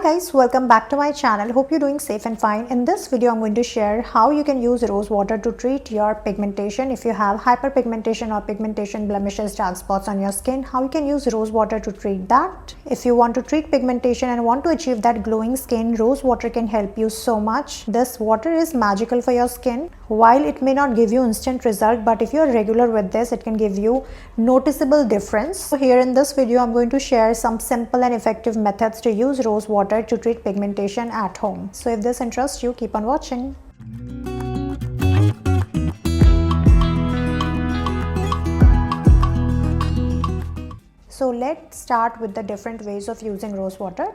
guys, welcome back to my channel. Hope you're doing safe and fine. In this video I'm going to share how you can use rose water to treat your pigmentation. If you have hyperpigmentation or pigmentation blemishes, dark spots on your skin, how you can use rose water to treat that. If you want to treat pigmentation and want to achieve that glowing skin, rose water can help you so much. This water is magical for your skin. While it may not give you instant result, but if you're regular with this, it can give you noticeable difference. So here in this video I'm going to share some simple and effective methods to use rose water to treat pigmentation at home. So if this interests you, keep on watching. So let's start with the different ways of using rose water.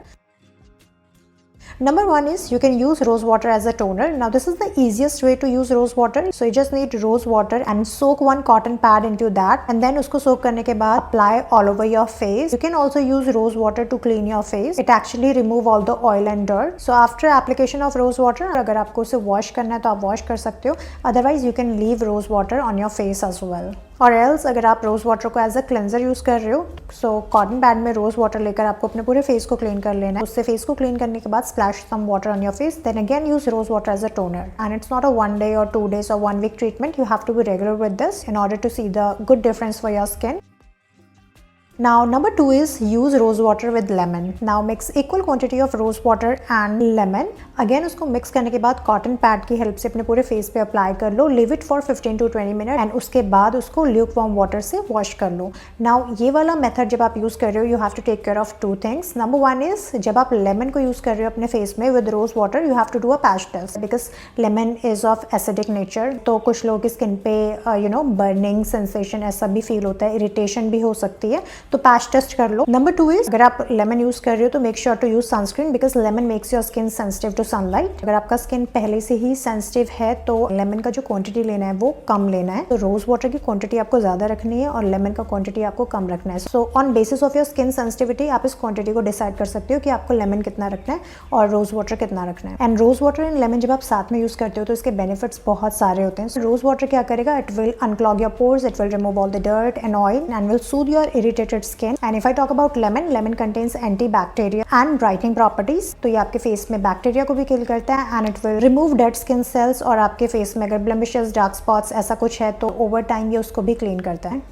Number one is you can use rose water as a toner. Now this is the easiest way to use rose water. So you just need rose water and soak one cotton pad into that, and then usko soak karne ke baad apply all over your face. You can also use rose water to clean your face. It actually remove all the oil and dirt. So after application of rose water, agar aapko usse wash karna hai to aap wash kar sakte ho. Otherwise you can leave rose water on your face as well. और else अगर आप rose water को as a cleanser use कर रहे हो, so cotton pad में rose water लेकर आपको अपने पूरे फेस को क्लीन कर लेना है. उससे फेस को क्लीन करने के बाद splash some water on your face, then again use rose water as a toner. And it's not a 1 day or 2 days or 1 week treatment. You have to be regular with this in order to see the good difference for your skin. Now number 2 is use rose water with lemon. Now mix equal quantity of rose water and lemon. Again उसको mix करने के बाद cotton pad की help से अपने पूरे face पे apply कर लो. Leave it for 15 to 20 minutes and उसके बाद उसको lukewarm water से wash कर लो. Now ये वाला method जब आप use कर रहे हो, you have to take care of 2 things. Number 1 is जब आप lemon को use कर रहे हो अपने face में with rose water, you have to do a patch test because lemon is of acidic nature. तो कुछ लोगों की skin पे burning sensation ऐसा भी feel होता है, irritation भी हो सकती है, तो पैच टेस्ट कर लो. नंबर 2 इज अगर आप लेमन यूज कर रहे हो तो make sure to use sunscreen because lemon makes your skin sensitive to sunlight. अगर आपका स्किन पहले से ही सेंसिटिव है तो लेमन का जो क्वांटिटी लेना है वो कम लेना है. तो रोज वाटर की क्वांटिटी आपको ज्यादा रखनी है और लेमन का क्वांटिटी आपको कम रखना है. So on basis of your skin sensitivity आप इस क्वांटिटी को डिसाइड कर सकते हो कि आपको लेमन कितना रखना है और रोज वाटर कितना रखना है. And rose water and lemon जब आप साथ में यूज करते हो तो इसके बेनिफिट्स बहुत सारे होते हैं. सो रोज वाटर क्या करेगा, it will unclog your pores, it will remove all the dirt and oil and will Sood your irritated skin. And if I talk about lemon contains antibacterial and brightening properties. तो ये आपके face में bacteria को भी किल करता है and it will remove dead skin cells. और आपके फेस में अगर ब्लेमिशेस, डार्क स्पॉट्स ऐसा कुछ है तो ओवर टाइम ये उसको भी क्लीन करता है.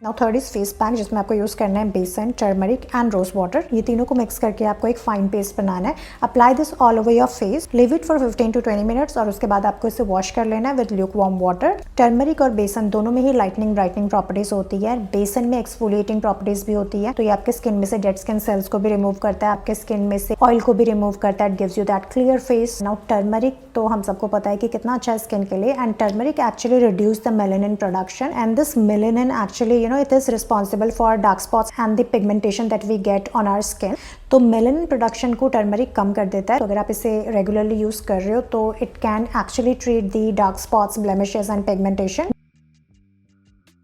Now third is face pack जिसमें आपको यूज़ करना है बेसन, टर्मरिक एंड रोज वाटर. ये तीनों को मिक्स करके आपको एक फाइन पेस्ट बनाना है. Apply this all over your face, leave it for 15 to 20 minutes और उसके बाद आपको इसे वॉश कर लेना है विद ल्यूकवार्म वाटर. टर्मरिक और बेसन दोनों में ही लाइटनिंग ब्राइटनिंग प्रॉपर्टीज होती है. बेसन में एक्सफोलिएटिंग प्रॉपर्टीज भी होती है, तो ये आपके स्किन में से डेड स्किन सेल्स को भी रिमूव करता है, आपके स्किन में से ऑयल को भी रिमूव करता है. It gives you that clear face. Now turmeric तो हम सबको पता है कि कितना अच्छा है स्किन के लिए, and turmeric actually reduce the melanin production and this melanin actually it is responsible for dark spots and the pigmentation that we get on our skin. तो मेलानिन प्रोडक्शन को टर्मरिक कम कर देता है. तो अगर आप इसे रेगुलरली यूज कर रहे हो तो it can actually treat the Dark spots, blemishes and pigmentation.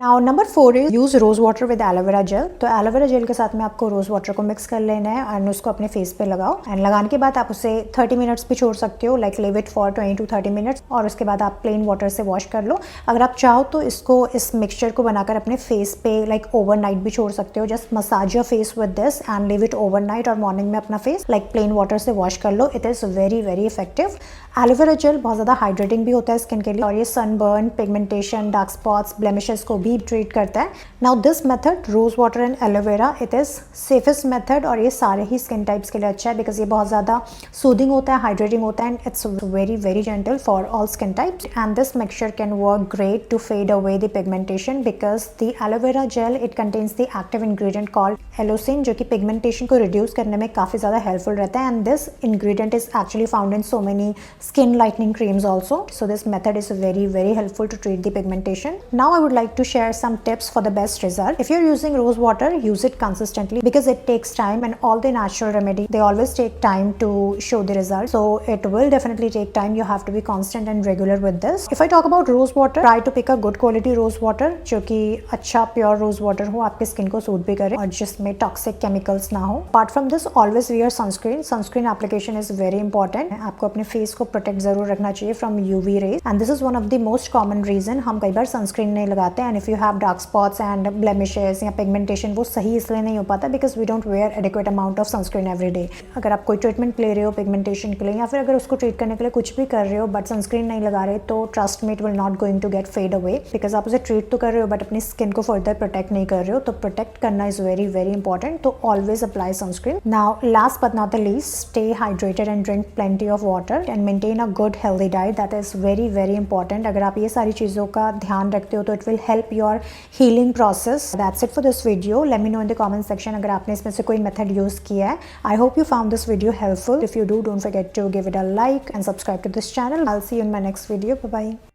Now number 4 is use rose water with aloe vera gel. तो एलोवेरा जेल के साथ में आपको रोज वाटर को मिक्स कर लेना है एंड उसको अपने फेस पे लगाओ. एंड लगाने के बाद आप उसे 30 मिनट्स भी छोड़ सकते हो, like leave it for 20 to 30 minutes और उसके बाद आप प्लेन वाटर से वॉश कर लो. अगर आप चाहो तो इसको इस मिक्सचर को बनाकर अपने फेस पे लाइक ओवरनाइट भी छोड़ सकते हो. Just massage your face with this and leave it overnight और मॉर्निंग में अपना फेस लाइक प्लेन वाटर से वॉश कर लो. It is very very effective. Aloe vera gel बहुत ज़्यादा हाइड्रेटिंग भी होता है स्किन के लिए और ये sunburn, pigmentation, dark spots, blemishes को भी ट्रीट करता है. Now this method rose water and aloe vera, it is safest method और ये सारे ही स्किन टाइप्स के लिए अच्छा है बिकॉज ये बहुत ज़्यादा सूदिंग होता है, हाइड्रेटिंग होता है and it's very very gentle for all skin types. And this mixture can work great to fade away the pigmentation because the aloe vera gel it contains the active ingredient called aloesin जो कि pigmentation को reduce करने में काफ़ी ज़्यादा helpful रहता है. And this ingredient is actually found in so many skin lightening creams also. So this method is very very helpful to treat the pigmentation. Now I would like to share some tips for the best result. If you're using rose water, use it consistently because it takes time and all the natural remedy they always take time to show the result. So it will definitely take time. You have to be constant and regular with this. If I talk about rose water, try to pick a good quality rose water जो कि अच्छा pure rose water हो, आपके skin को suit भी करे और जिसमें जिसमें टॉक्सिक केमिकल्स ना हो। Apart from this always wear sunscreen. Sunscreen application is very important. आपको अपने फेस को प्रोटेक्ट जरूर रखना चाहिए from UV rays, and this is one of the most common reason हम कई बार सनस्क्रीन नहीं लगाते। And if you have dark spots and blemishes या पिगमेंटेशन, वो सही इसलिए नहीं हो पाता because we don't wear adequate amount of sunscreen every day. अगर आप कोई ट्रीटमेंट ले रहे हो पिगमेंटेशन के लिए या फिर अगर उसको ट्रीट करने के लिए कुछ भी कर रहे हो बट सनस्क्रीन नहीं लगा रहे, तो trust me it will not going to get fade away, because आप उसे ट्रीट तो कर रहे हो बट अपनी स्किन को फर्दर प्रोटेक्ट नहीं कर रहे हो। तो प्रोटेक्ट करना इज वेरी वेरी इंपॉर्टेंट। तो always apply sunscreen. Now last but not the least, stay hydrated and drink plenty of water and maintain a good healthy diet. That is very very important. अगर आप ये सारी चीज़ों का ध्यान रखते हो तो it will help your healing process. That's it for this video. Let me know in the comment section अगर आपने इसमें से कोई मेथड यूज किया है। I hope you found this video helpful. If you do, don't forget to give it a like and subscribe to this channel. I'll see you in my next video. Bye bye.